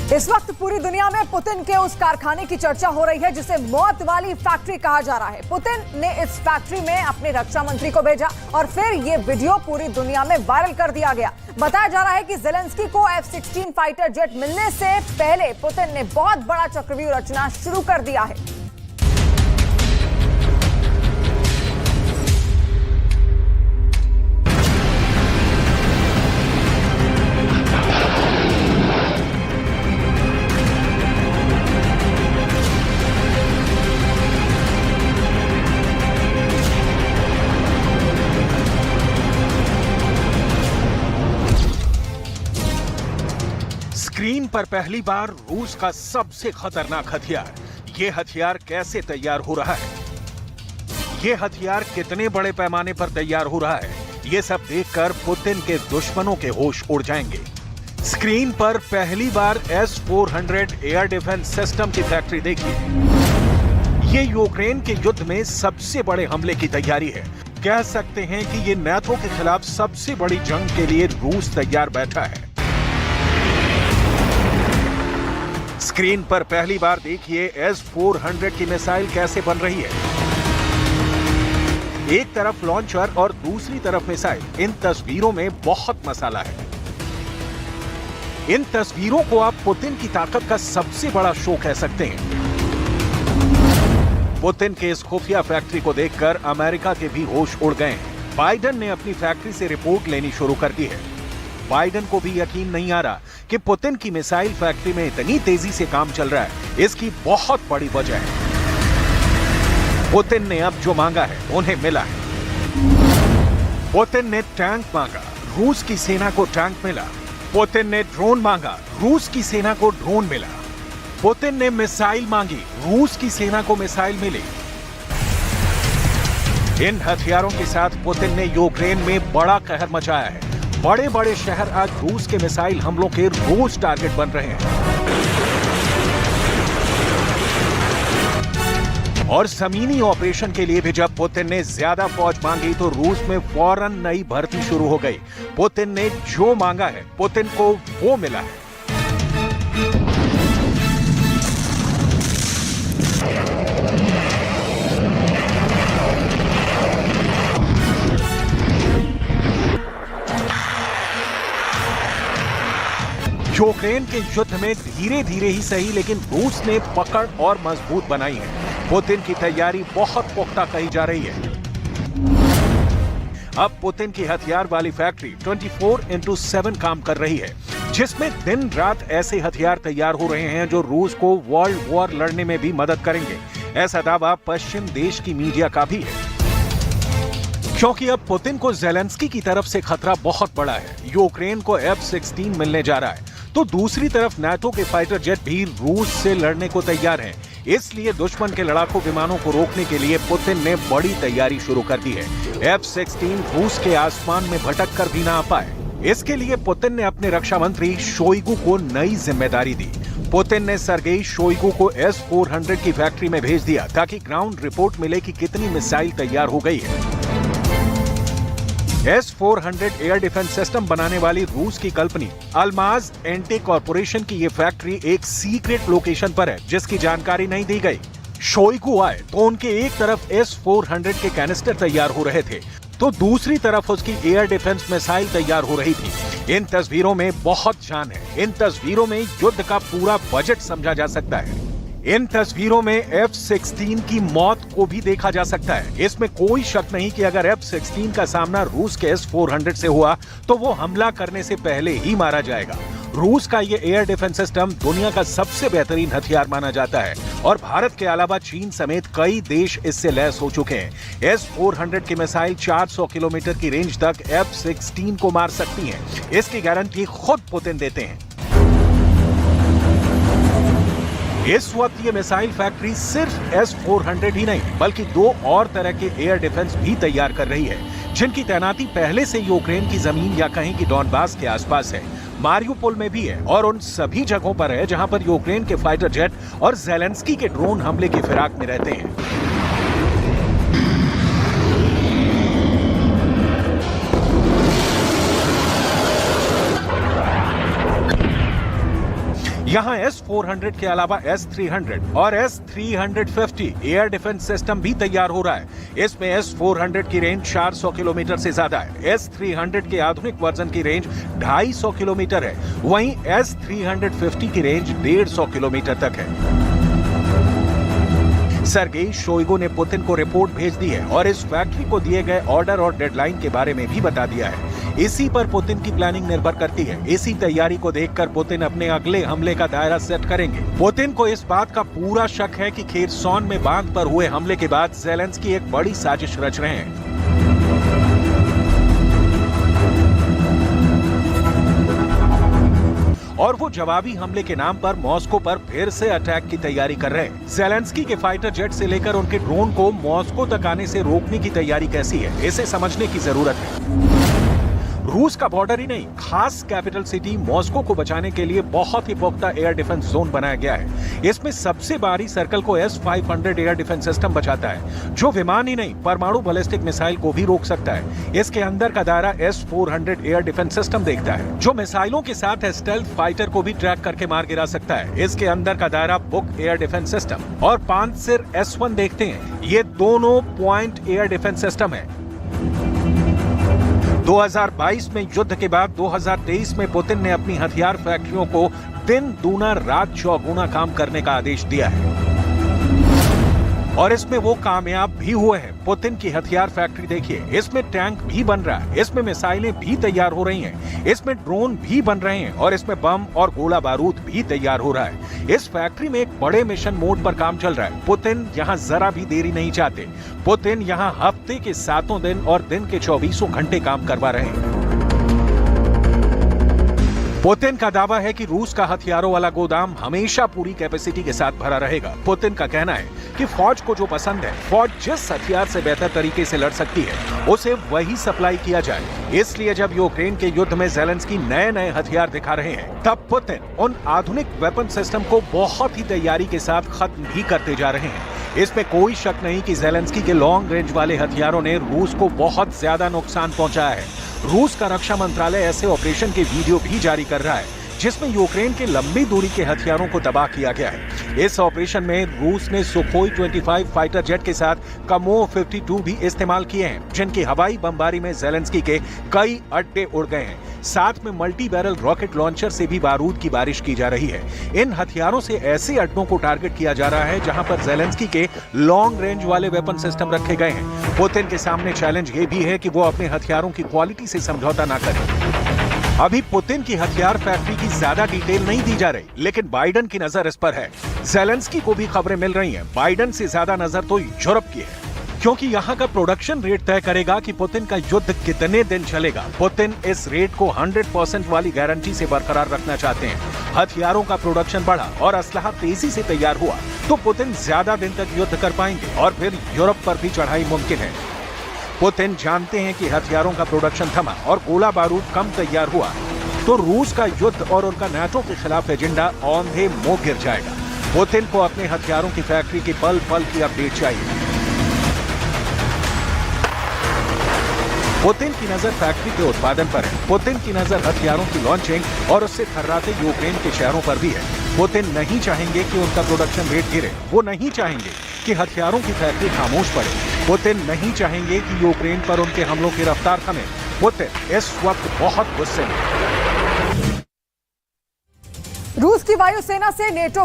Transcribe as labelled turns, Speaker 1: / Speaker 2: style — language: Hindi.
Speaker 1: इस वक्त पूरी दुनिया में पुतिन के उस कारखाने की चर्चा हो रही है जिसे मौत वाली फैक्ट्री कहा जा रहा है। पुतिन ने इस फैक्ट्री में अपने रक्षा मंत्री को भेजा और फिर ये वीडियो पूरी दुनिया में वायरल कर दिया गया। बताया जा रहा है कि जेलेंस्की को F-16 फाइटर जेट मिलने से पहले पुतिन ने बहुत बड़ा चक्रव्यूह रचना शुरू कर दिया है।
Speaker 2: स्क्रीन पर पहली बार रूस का सबसे खतरनाक हथियार। ये हथियार कैसे तैयार हो रहा है, ये हथियार कितने बड़े पैमाने पर तैयार हो रहा है, ये सब देखकर पुतिन के दुश्मनों के होश उड़ जाएंगे। स्क्रीन पर पहली बार S-400 एयर डिफेंस सिस्टम की फैक्ट्री देखिए। ये यूक्रेन के युद्ध में सबसे बड़े हमले की तैयारी है। कह सकते हैं कि ये नाटो के खिलाफ सबसे बड़ी जंग के लिए रूस तैयार बैठा है। स्क्रीन पर पहली बार देखिए S-400 की मिसाइल कैसे बन रही है। एक तरफ लॉन्चर और दूसरी तरफ मिसाइल। इन तस्वीरों में बहुत मसाला है। इन तस्वीरों को आप पुतिन की ताकत का सबसे बड़ा शो कह सकते हैं। पुतिन के इस खुफिया फैक्ट्री को देखकर अमेरिका के भी होश उड़ गए हैं। बाइडेन ने अपनी फैक्ट्री से रिपोर्ट लेनी शुरू कर दी है। बाइडेन को भी यकीन नहीं आ रहा कि पुतिन की मिसाइल फैक्ट्री में इतनी तेजी से काम चल रहा है। इसकी बहुत बड़ी वजह है पुतिन ने अब जो मांगा है उन्हें मिला है। पुतिन ने टैंक मांगा, रूस की सेना को टैंक मिला। पुतिन ने ड्रोन मांगा, रूस की सेना को ड्रोन मिला। पुतिन ने मिसाइल मांगी, रूस की सेना को मिसाइल मिली। इन हथियारों के साथ पुतिन ने यूक्रेन में बड़ा कहर मचाया है। बड़े बड़े शहर आज रूस के मिसाइल हमलों के रोज टारगेट बन रहे हैं। और जमीनी ऑपरेशन के लिए भी जब पुतिन ने ज्यादा फौज मांगी तो रूस में फौरन नई भर्ती शुरू हो गई। पुतिन ने जो मांगा है पुतिन को वो मिला है। यूक्रेन के युद्ध में धीरे धीरे ही सही लेकिन रूस ने पकड़ और मजबूत बनाई है। पुतिन की तैयारी बहुत पुख्ता कही जा रही है। अब पुतिन की हथियार वाली फैक्ट्री 24/7 काम कर रही है, जिसमें दिन रात ऐसे हथियार तैयार हो रहे हैं जो रूस को वर्ल्ड वॉर लड़ने में भी मदद करेंगे। ऐसा दावा पश्चिम देश की मीडिया का भी है, क्योंकि अब पुतिन को जेलेंस्की की तरफ से खतरा बहुत बड़ा है। यूक्रेन को F-16 मिलने जा रहा है तो दूसरी तरफ नाटो के फाइटर जेट भी रूस से लड़ने को तैयार हैं। इसलिए दुश्मन के लड़ाकू विमानों को रोकने के लिए पुतिन ने बड़ी तैयारी शुरू कर दी है। F-16 रूस के आसमान में भटक कर भी ना आ पाए। इसके लिए पुतिन ने अपने रक्षा मंत्री शोइगु को नई जिम्मेदारी दी। पुतिन ने सर्गेई शोइगु को S-400 की फैक्ट्री में भेज दिया ताकि ग्राउंड रिपोर्ट मिले कि कितनी मिसाइल तैयार हो गई है। S-400 एयर डिफेंस सिस्टम बनाने वाली रूस की कंपनी अल्माज एंटी कॉर्पोरेशन की ये फैक्ट्री एक सीक्रेट लोकेशन पर है जिसकी जानकारी नहीं दी गई। शोइगु आए तो उनके एक तरफ S-400 के कैनिस्टर तैयार हो रहे थे तो दूसरी तरफ उसकी एयर डिफेंस मिसाइल तैयार हो रही थी। इन तस्वीरों में बहुत जान है। इन तस्वीरों में युद्ध का पूरा बजट समझा जा सकता है। इन तस्वीरों में F-16 की मौत को भी देखा जा सकता है। इसमें कोई शक नहीं कि अगर F-16 का सामना रूस के S-400 से हुआ तो वो हमला करने से पहले ही मारा जाएगा। रूस का ये एयर डिफेंस सिस्टम दुनिया का सबसे बेहतरीन हथियार माना जाता है और भारत के अलावा चीन समेत कई देश इससे लैस हो चुके हैं। S-400 की मिसाइल 400 किलोमीटर की रेंज तक F-16 को मार सकती है। इसकी गारंटी खुद पुतिन देते हैं। इस वक्त ये मिसाइल फैक्ट्री सिर्फ S-400 ही नहीं बल्कि दो और तरह के एयर डिफेंस भी तैयार कर रही है, जिनकी तैनाती पहले से यूक्रेन की जमीन या कहीं की डॉनबास के आसपास है। मारियुपोल में भी है और उन सभी जगहों पर है जहां पर यूक्रेन के फाइटर जेट और जेलेंस्की के ड्रोन हमले की फिराक में रहते हैं। यहाँ S-400 के अलावा S-300 और S-350 एयर डिफेंस सिस्टम भी तैयार हो रहा है। इसमें S-400 की रेंज 400 किलोमीटर से ज्यादा है। S-300 के आधुनिक वर्जन की रेंज 250 किलोमीटर है। वहीं S-350 की रेंज 150 किलोमीटर तक है। सर्गेई शोइगु ने पुतिन को रिपोर्ट भेज दी है और इस फैक्ट्री को दिए गए ऑर्डर और डेडलाइन के बारे में भी बता दिया है। इसी पर पुतिन की प्लानिंग निर्भर करती है। इसी तैयारी को देखकर पुतिन अपने अगले हमले का दायरा सेट करेंगे। पुतिन को इस बात का पूरा शक है कि खेरसॉन में बांध पर हुए हमले के बाद ज़ेलेंस्की एक बड़ी साजिश रच रहे हैं। और वो जवाबी हमले के नाम पर मॉस्को पर फिर से अटैक की तैयारी कर रहे हैं। ज़ेलेंस्की के फाइटर जेट से लेकर उनके ड्रोन को मॉस्को तक आने से रोकने की तैयारी कैसी है, इसे समझने की जरूरत है। रूस का बॉर्डर ही नहीं, खास कैपिटल सिटी मॉस्को को बचाने के लिए बहुत ही पुख्ता एयर डिफेंस जोन बनाया गया है। इसमें सबसे बाहरी सर्कल को S-500 एयर डिफेंस सिस्टम बचाता है, जो विमान ही नहीं परमाणु बैलिस्टिक मिसाइल को भी रोक सकता है। इसके अंदर का दायरा S-400 एयर डिफेंस सिस्टम देखता है, जो मिसाइलों के साथ स्टेल्थ फाइटर को भी ट्रैक करके मार गिरा सकता है। इसके अंदर का दायरा बुक एयर डिफेंस सिस्टम और पांचसिर S-1 देखते हैं। ये दोनों पॉइंट एयर डिफेंस सिस्टम है। 2022 में युद्ध के बाद 2023 में पुतिन ने अपनी हथियार फैक्ट्रियों को दिन दूना रात चौगुना काम करने का आदेश दिया है और इसमें वो कामयाब भी हुए हैं। पुतिन की हथियार फैक्ट्री देखिए, इसमें टैंक भी बन रहा है, इसमें मिसाइलें भी तैयार हो रही हैं, इसमें ड्रोन भी बन रहे हैं और इसमें बम और गोला बारूद भी तैयार हो रहा है। इस फैक्ट्री में एक बड़े मिशन मोड पर काम चल रहा है। पुतिन यहाँ जरा भी देरी नहीं चाहते। पुतिन यहाँ हफ्ते के 7 दिन और दिन के 24 घंटे काम करवा रहे हैं। पुतिन का दावा है कि रूस का हथियारों वाला गोदाम हमेशा पूरी कैपेसिटी के साथ भरा रहेगा। पुतिन का कहना है कि फौज को जो पसंद है, फौज जिस हथियार से बेहतर तरीके से लड़ सकती है, उसे वही सप्लाई किया जाए। इसलिए जब यूक्रेन के युद्ध में ज़ेलेंस्की नए हथियार दिखा रहे हैं, तब पुतिन उन आधुनिक वेपन सिस्टम को बहुत ही तैयारी के साथ खत्म भी करते जा रहे हैं। इसमें कोई शक नहीं कि ज़ेलेंस्की के लॉन्ग रेंज वाले हथियारों ने रूस को बहुत ज्यादा नुकसान पहुंचाया है। रूस का रक्षा मंत्रालय ऐसे ऑपरेशन के वीडियो भी जारी कर रहा है, जिसमें यूक्रेन के लंबी दूरी के हथियारों को तबाह किया गया है। इस ऑपरेशन में रूस ने सुखोई 25 फाइटर जेट के साथ कमोव 52 भी इस्तेमाल किए हैं, जिनकी हवाई बमबारी में ज़ेलेंस्की के कई अड्डे उड़ गए हैं। साथ में मल्टी बैरल रॉकेट लॉन्चर से भी बारूद की बारिश की जा रही है। इन हथियारों से ऐसे अड्डों को टारगेट किया जा रहा है जहां पर ज़ेलेंस्की के लॉन्ग रेंज वाले वेपन सिस्टम रखे गए हैं। पुतिन के सामने चैलेंज ये भी है कि वो अपने हथियारों की क्वालिटी से समझौता ना करें। अभी पुतिन की हथियार फैक्ट्री की ज्यादा डिटेल नहीं दी जा रही, लेकिन बाइडन की नजर इस पर है। ज़ेलेंस्की को भी खबरें मिल रही हैं। बाइडन से ज्यादा नजर तो यूरोप की है, क्योंकि यहाँ का प्रोडक्शन रेट तय करेगा कि पुतिन का युद्ध कितने दिन चलेगा। पुतिन इस रेट को 100% वाली गारंटी से बरकरार रखना चाहते हैं। हथियारों का प्रोडक्शन बढ़ा और असलहा तेजी से तैयार हुआ तो पुतिन ज्यादा दिन तक युद्ध कर पाएंगे और फिर यूरोप पर भी चढ़ाई मुमकिन है। पुतिन जानते हैं कि हथियारों का प्रोडक्शन थमा और गोला बारूद कम तैयार हुआ तो रूस का युद्ध और उनका नाटो के खिलाफ एजेंडा औंधे मुंह गिर जाएगा। पुतिन को अपने हथियारों की फैक्ट्री की पल पल की अपडेट चाहिए। पुतिन की नजर फैक्ट्री के उत्पादन पर है। पुतिन की नजर हथियारों की लॉन्चिंग और उससे थर्राते यूक्रेन के शहरों पर भी है। पुतिन नहीं चाहेंगे कि उनका प्रोडक्शन रेट गिरे। वो नहीं चाहेंगे कि हथियारों की फैक्ट्री खामोश पड़े। पुतिन नहीं चाहेंगे कि यूक्रेन पर उनके हमलों की रफ्तार थमे। पुतिन इस वक्त बहुत गुस्से में।
Speaker 1: रूस की वायुसेना से नेटो